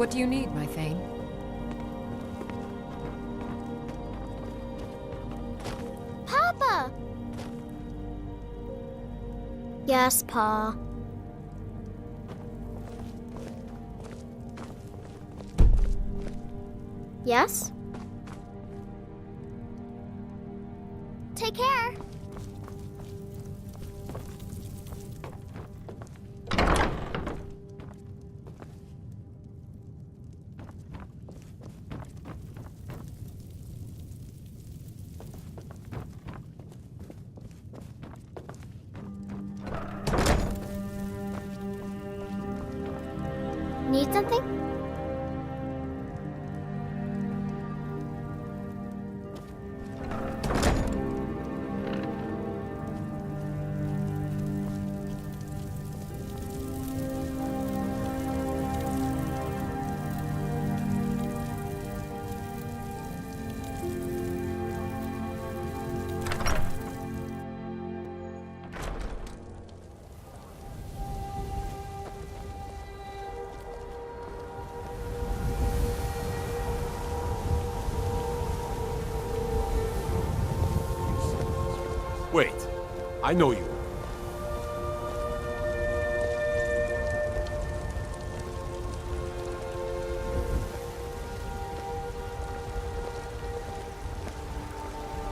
What do you need, my Thane? Papa! Yes, Pa. Yes? Take care. Need something? Wait, I know you.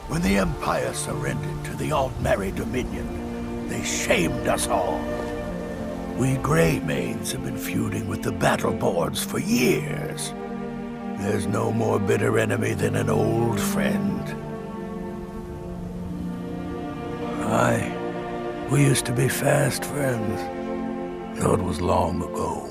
When the Empire surrendered to the Altmerry Dominion, they shamed us all. We Greymaids have been feuding with the Battleborns for years. There's no more bitter enemy than an old friend. Aye, we used to be fast friends, though it was long ago.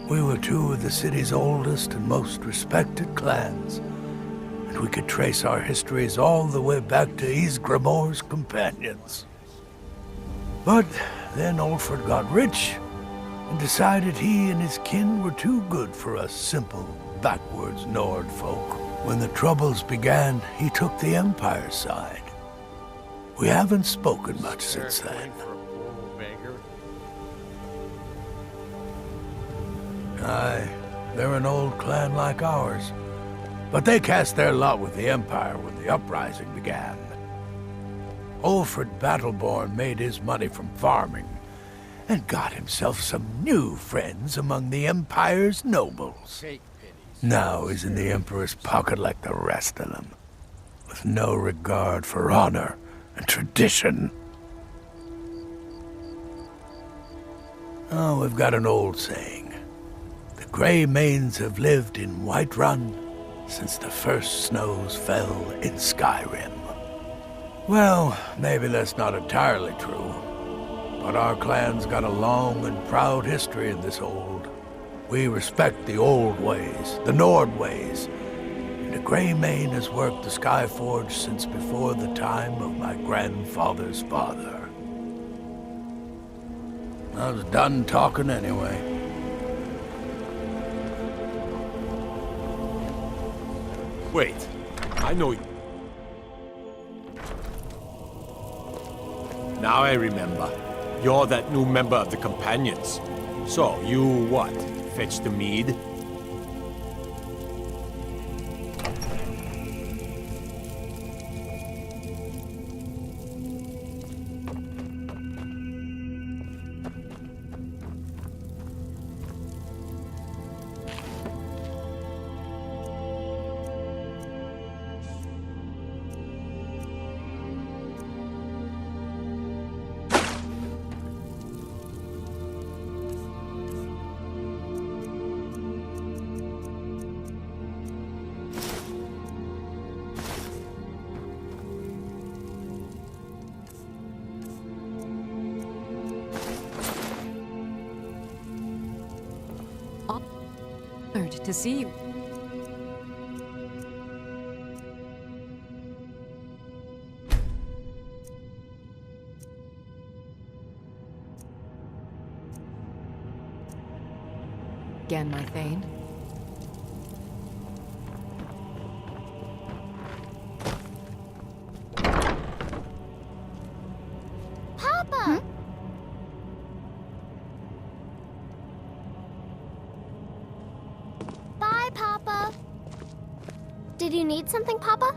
We were two of the city's oldest and most respected clans, and we could trace our histories all the way back to Ysgramor's companions. But then Ulfred got rich and decided he and his kin were too good for us simple, backwards Nord folk. When the Troubles began, he took the Empire's side. We haven't spoken much since then. Aye, they're an old clan like ours. But they cast their lot with the Empire when the uprising began. Ulfred Battleborn made his money from farming, and got himself some new friends among the Empire's nobles. Now he's in the Emperor's pocket like the rest of them, with no regard for honor and tradition. Oh, we've got an old saying. The Greymanes have lived in Whiterun since the first snows fell in Skyrim. Well, maybe that's not entirely true, but our clan's got a long and proud history in this old. We respect the old ways, the Nord ways, and the Greymane has worked the Skyforge since before the time of my grandfather's father. I was done talking anyway. Wait, I know you. Now I remember. You're that new member of the Companions. So, you what? Fetch the mead? Honored to see you. Again, my Thane. Papa! Did you need something, Papa?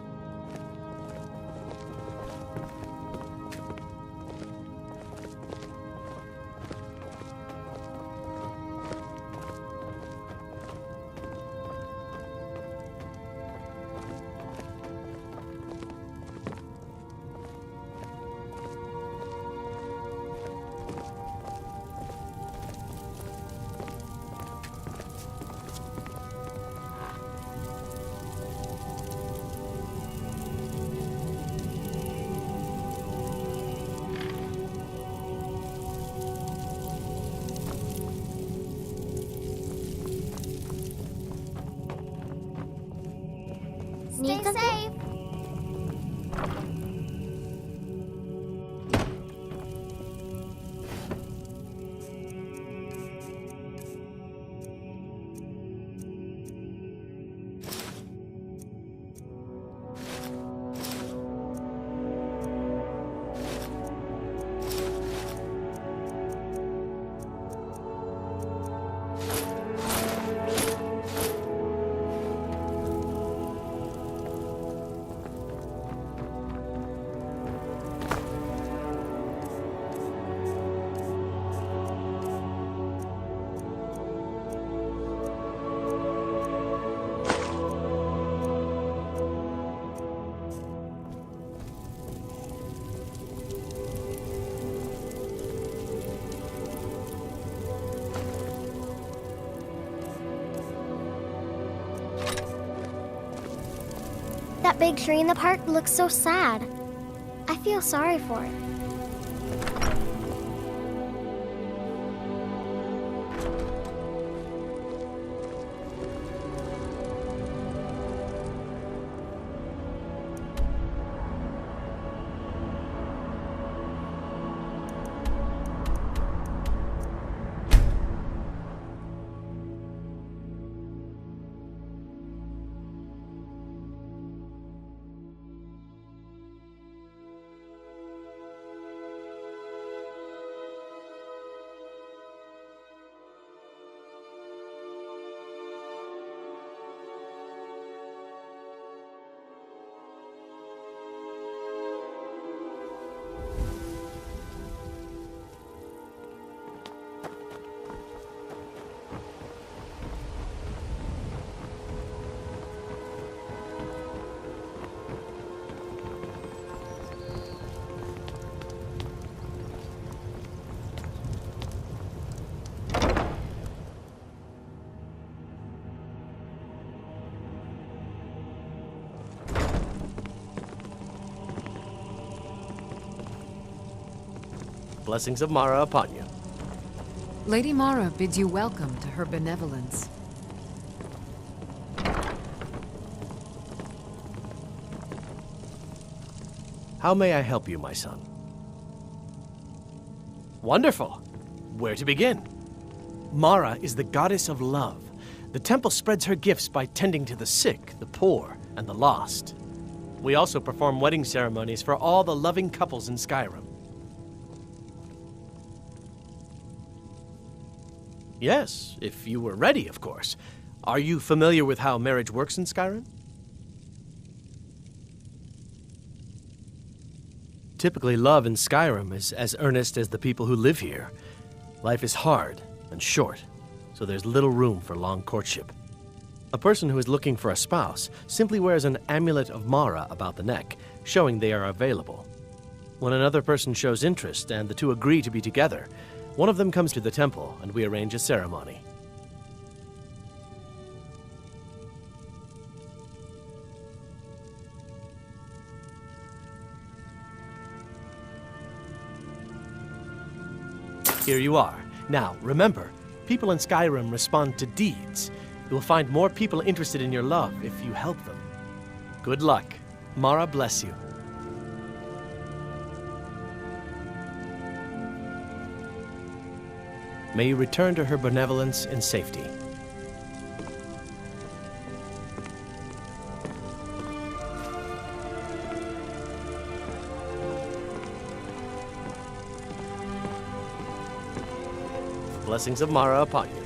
Stay safe. That big tree in the park looks so sad. I feel sorry for it. Blessings of Mara upon you. Lady Mara bids you welcome to her benevolence. How may I help you, my son? Wonderful. Where to begin? Mara is the goddess of love. The temple spreads her gifts by tending to the sick, the poor, and the lost. We also perform wedding ceremonies for all the loving couples in Skyrim. Yes, if you were ready, of course. Are you familiar with how marriage works in Skyrim? Typically, love in Skyrim is as earnest as the people who live here. Life is hard and short, so there's little room for long courtship. A person who is looking for a spouse simply wears an amulet of Mara about the neck, showing they are available. When another person shows interest and the two agree to be together, one of them comes to the temple and we arrange a ceremony. Here you are. Now, remember, people in Skyrim respond to deeds. You will find more people interested in your love if you help them. Good luck. Mara bless you. May you return to her benevolence in safety. Blessings of Mara upon you.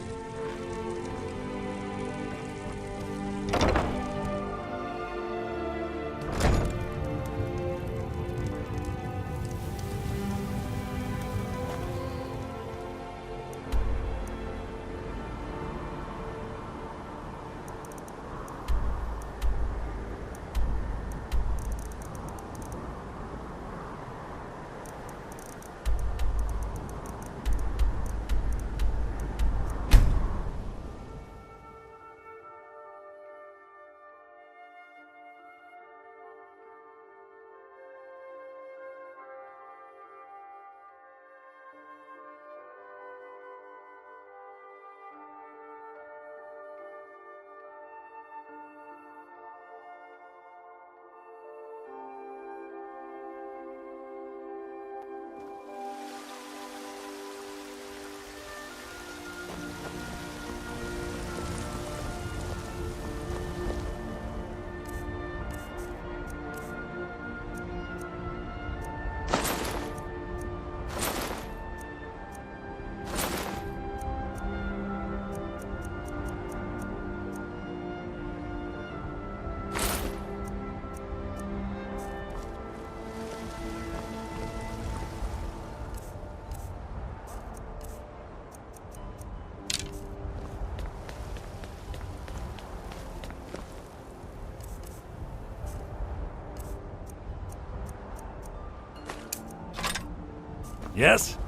Yes?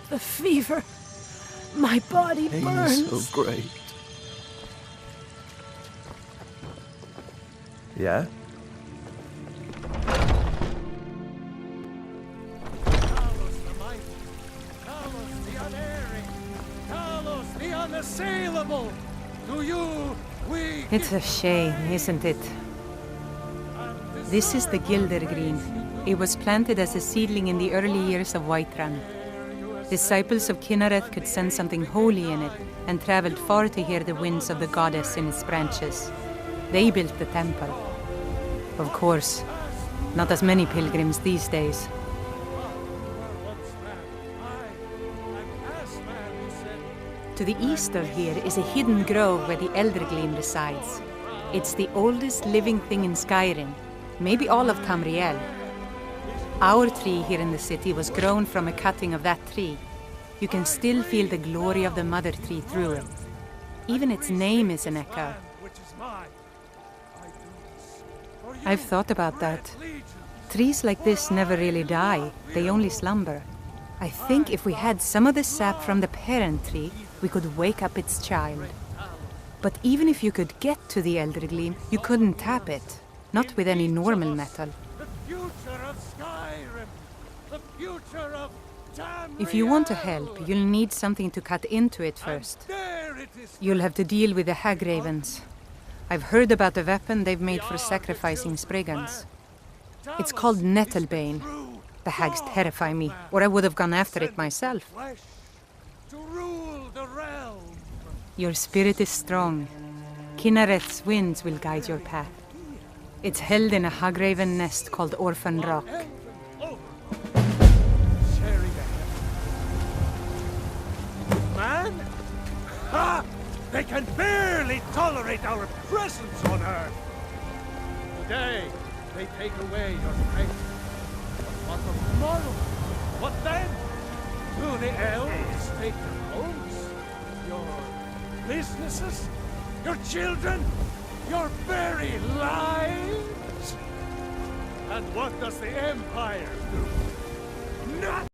The fever. My body burns. So great. Yeah? Talos the mighty, Talos the unerring, Talos the unassailable. To you, we It's a shame, isn't it? This is the Gildergreen. It was planted as a seedling in the early years of Whiterun. Disciples of Kynareth could sense something holy in it and traveled far to hear the winds of the goddess in its branches. They built the temple. Of course, not as many pilgrims these days. To the east of here is a hidden grove where the Eldergleam resides. It's the oldest living thing in Skyrim, maybe all of Tamriel. Our tree here in the city was grown from a cutting of that tree. You can still feel the glory of the mother tree through it. Even its name is an echo. I've thought about that. Trees like this never really die, they only slumber. I think if we had some of the sap from the parent tree, we could wake up its child. But even if you could get to the Eldergleam, you couldn't tap it. Not with any normal metal. If you want to help, you'll need something to cut into it first. You'll have to deal with the hag ravens. I've heard about a weapon they've made for sacrificing Spriggans. It's called Nettlebane. The hags terrify me, or I would have gone after it myself. Your spirit is strong. Kynareth's winds will guide your path. It's held in a hagraven nest called Orphan Rock. Man? Ha! They can barely tolerate our presence on Earth. Today, they take away your strength. But what of tomorrow? What then? Do the elves take your homes? Your businesses? Your children? Your very lives? And what does the Empire do? Nothing!